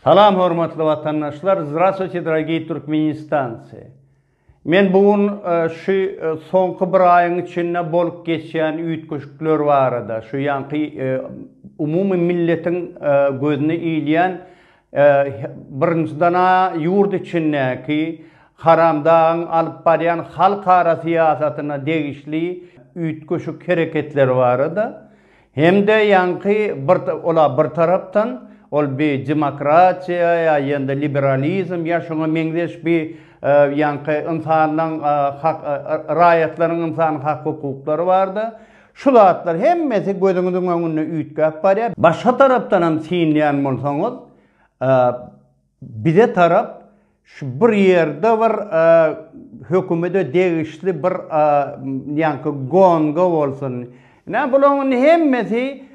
Salam hormatly vatandaşlar, здравствуйте, dорогие Turkmenistanцы. Men bugün şu soňky bir aýyň içinde bolup geçýän üýtgeşikler barada, şu ýanky umumy milletiň gözüne iýleýän birinciden ýurt içindäki haramdan alyp barýan halkara siýasatyna degişli üýtgeşik hereketler barada. Hem de ýanky bir tarapdan ol bir demokratiya ya ýa-da liberalizm ya şoňa meňzeş bir ýanky insanyň raýatlaryň insan hak hukuklary bardy. Şu zatlar hemmesi gözüňiziň öňünde üýtgäp barýar. Başga tarapdan hem sinýän bolsaňyz bize tarap şu bir ýerde bir hökümete degişli bir ýanky gonga bolsun. Buların hemmesi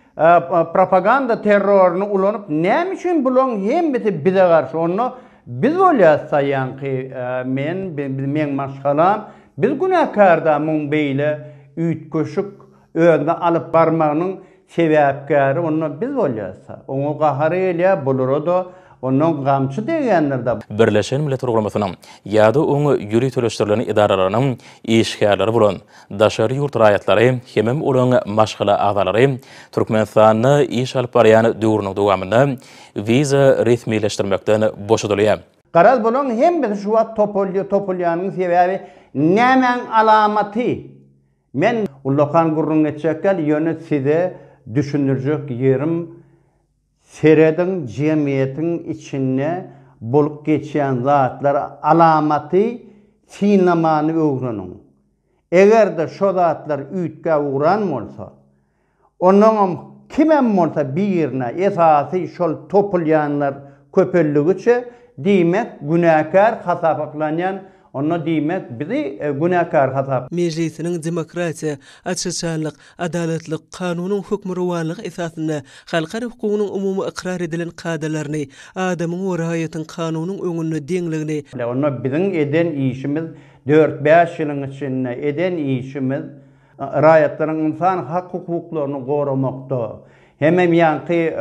propaganda terörünü ulanyp näme üçin bulan hemmesi bize garşy onu biz bolýarsa ýanky men maşgalam biz günahkarda muň beýle üýtgeşik öňe alyp barmagynyň sebäpkäri onu biz bolýarsa onu gahary ele bolurada onun gamçy degenlerde Birleşen Milletler Guramasynyň ýa-da oňa ýüri töleşdirilen idaralarynyň işgärleri bolan daşary ýurt raýatlary hemem olaň maşgala agdalary Türkmenistanyny iş alyp barýan döwrüniň dowamynda viza resmileşdirmekden boşadylýar. Garaz bolan hemme şu wagt topolýanyň sebäbi nämen alamaty. Men ullakan gurrun geçekkel ýöne size düşünürjek ýerim seredin cemiyetin içine bolup geçen zatlar alamaty sinamany öwrünün. Eger de şo zatlar üýtge uğran bolsa, onuň kimem bolsa bir ýerine esasy şol topulýanlar köpelligiçe diýmek günäkär hasaplanýan. Onu diýmek bizi günäkär hasap. Meclisiniň demokratiya, açyçylyk, adaletlik, kanunyň hökmürwanlygy esasyna halkara hukugynyň umumy ikrar edilen kadalaryny, adamyň we raýatyň kanunyň öňünde deňligini. Onu biziň eden işimiz 4-5 ýylyň içinde eden işimiz raýatlaryň insan hak hukuklaryny goramakda. Hemem ýanky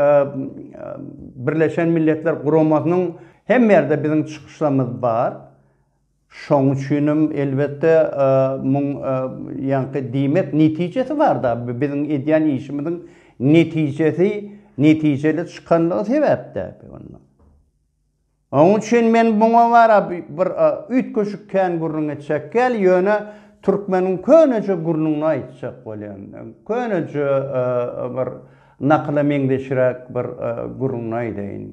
Birleşen Milletler Guramasynyň hem ýerde biziň çykyşlarymyz bar. Şoň üçin elbetde muň ýanky diýmek netijesi bar da biziň edýän işimiziň netijeli çykanlygy sebäpde. Onuň üçin men buňa wara bir üýtgeşikken gurrun çekkel ýöne türkmeniň köneje gurnuny aýtjak bolýan. Köneje bir nakla meňdeşirek bir gurnuny aýdyn.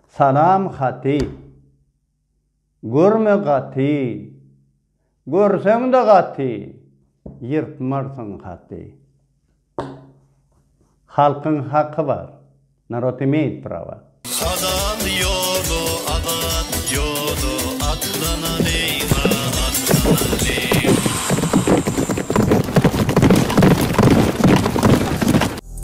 Salam hati. Görme gati, görseň de gati, ýyrtmarsyň gati. Halkyň haky bar, narod emeýt prava.